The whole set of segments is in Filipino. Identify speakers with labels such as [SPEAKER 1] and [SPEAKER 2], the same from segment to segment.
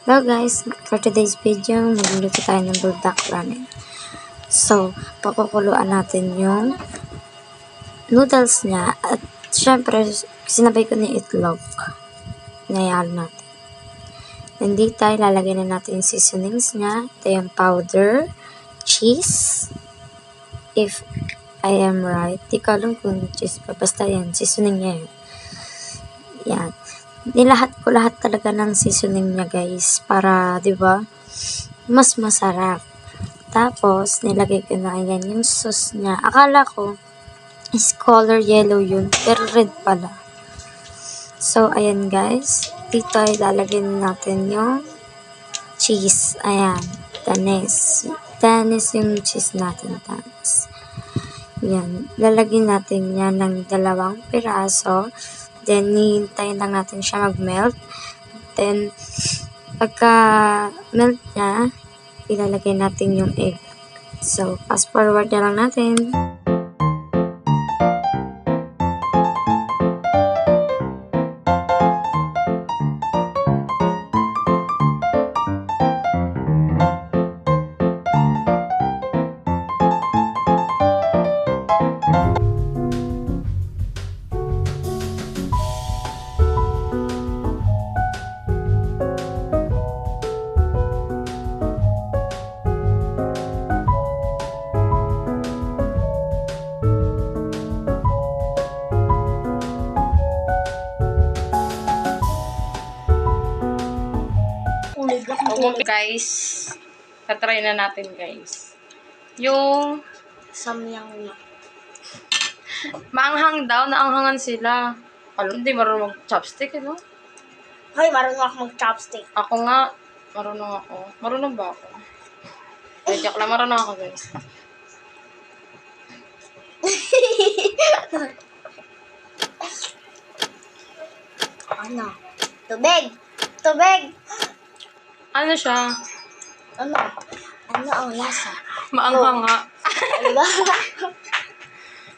[SPEAKER 1] Hello guys, for today's video, magluluto tayo ng buldak ramen. So, pakukuluan natin yung noodles niya at syempre, sinabay ko na yung itlog. Nayalo natin. And dito tayo, lalagay na natin yung seasonings niya. Ito yung powder, cheese, if I am right. Di ko alam kung cheese pa. Basta yan, seasoning niya yun. Yan. Nilahat ko lahat talaga ng seasoning niya guys para 'di ba mas masarap. Tapos nilagay ko na yan yung sauce niya. Akala ko is color yellow yun pero red pala. So ayan guys, dito ay lalagyan natin yung cheese. Ayan, tanis yung cheese natin. Tanis. Yan, lalagyan natin yan ng 2 piraso. Then, hihintayin lang natin siya mag-melt. Then, pagka-melt niya, ilalagay natin yung egg. So, fast forward na lang natin.
[SPEAKER 2] Guys, tatry na natin guys. Yung
[SPEAKER 3] Samyang na.
[SPEAKER 2] maanghang daw, naanghangan sila. Alam, hindi marunong mag-chopstick, no?
[SPEAKER 3] Hoy, marunong ako mag-chopstick.
[SPEAKER 2] Ako nga, marunong ako. Marunong ba ako? Ay, joke lang, marunong ako guys.
[SPEAKER 3] Ano? Tubig! Tubig!
[SPEAKER 2] Ano siya?
[SPEAKER 3] Ano? Ano ang lasa?
[SPEAKER 2] Maanghang nga.
[SPEAKER 3] Ano ba?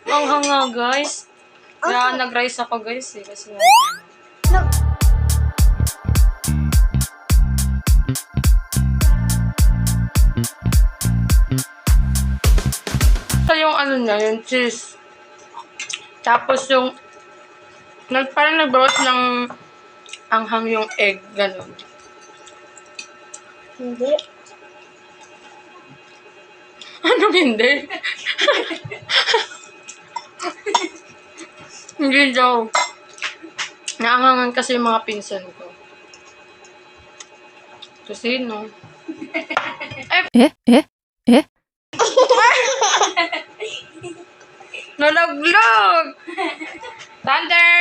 [SPEAKER 2] Maanghang nga guys. Kaya nag-rice ako guys eh. Kasi
[SPEAKER 3] No.
[SPEAKER 2] ito yung ano niya, yung cheese. Tapos yung parang nagbawas ng anghang yung egg, ganun.
[SPEAKER 3] Hindi.
[SPEAKER 2] Anong hindi? Hindi daw. Naanghangan kasi yung mga pinsan ko. Kasi no. Nalaglag! Thunder!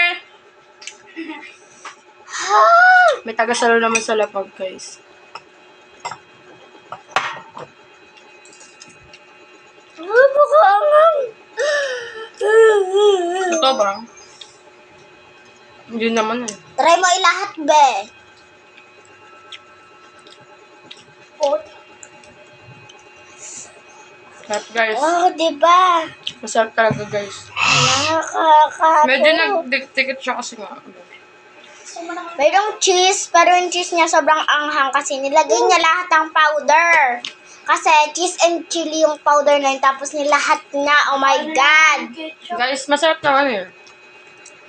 [SPEAKER 2] May tagasalo naman sa lapag, guys.
[SPEAKER 3] Napakaangang!
[SPEAKER 2] Ito ba? Hindi naman eh.
[SPEAKER 3] Try mo ilahat, be.
[SPEAKER 2] Sarap, guys.
[SPEAKER 3] Oh, diba?
[SPEAKER 2] Masarap talaga, guys.
[SPEAKER 3] Nakakato.
[SPEAKER 2] Medyo nagdiktikit siya kasi nga.
[SPEAKER 3] Mayroong cheese, pero yung cheese niya sobrang anghang kasi nilagay niya lahat ng powder. Kasi cheese and chili yung powder na yun, tapos nilahat na, oh my God!
[SPEAKER 2] Guys, masarap naman eh.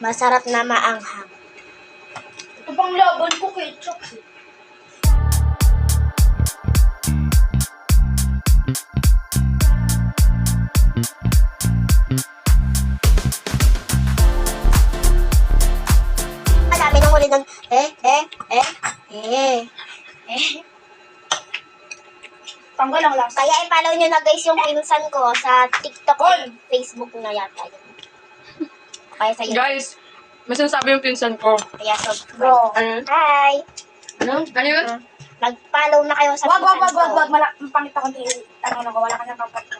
[SPEAKER 3] Masarap na maanghang.
[SPEAKER 4] Ito pang laban ko ketchup.
[SPEAKER 3] Madami nang huli ng
[SPEAKER 4] Tanggal ang lasa.
[SPEAKER 3] Kaya i-follow nyo na guys yung pinsan ko sa TikTok and Facebook na yata yun. Kaya sa YouTube.
[SPEAKER 2] Guys, may sinasabi yung pinsan ko.
[SPEAKER 3] Kaya subscribe.
[SPEAKER 4] Bro.
[SPEAKER 2] Ano?
[SPEAKER 3] Hi!
[SPEAKER 2] Ano? Ano yun?
[SPEAKER 3] Mag-follow na kayo sa
[SPEAKER 4] Wag, wag,
[SPEAKER 3] pinsan
[SPEAKER 4] wag,
[SPEAKER 3] ko.
[SPEAKER 4] wag, wag. Pangit ako din. Ano ko, wala ka ng kapat ko.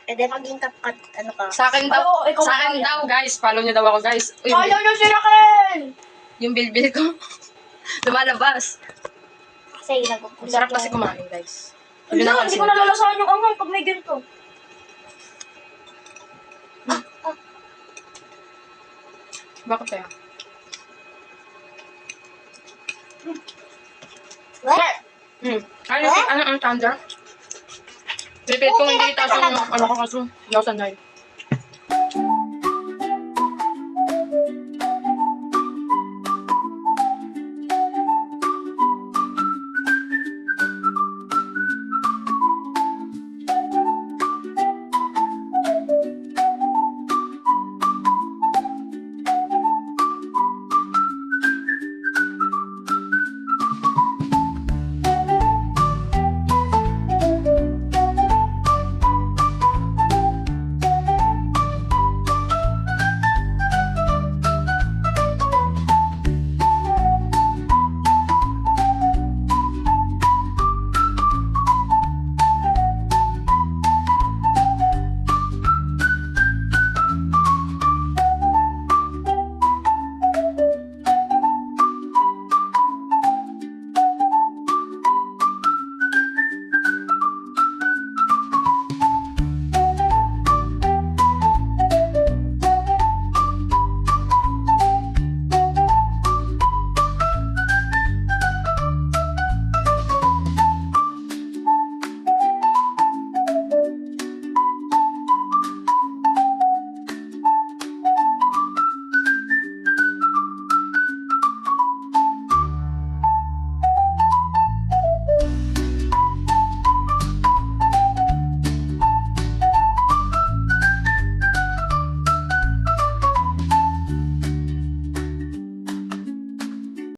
[SPEAKER 3] E then maging kapkat, ano ka.
[SPEAKER 2] Sa akin daw.
[SPEAKER 4] Ano, ikaw
[SPEAKER 2] Sa akin
[SPEAKER 4] kaya.
[SPEAKER 2] daw, guys. Follow niyo daw ako, guys. Uy,
[SPEAKER 4] Ayaw nyo si Raquel!
[SPEAKER 2] yung bilbil ko. Lumalabas.
[SPEAKER 3] Kasi nagpupulit
[SPEAKER 2] Sarap kasi kumain, guys.
[SPEAKER 4] Hindi, hindi ko nalalasahan yung angay pag may ganito.
[SPEAKER 2] Bakit kaya?
[SPEAKER 3] What?
[SPEAKER 2] Ano ang tanda? Repeat kung hindi itaas yung ano ko kaso. Hindi ako sanay.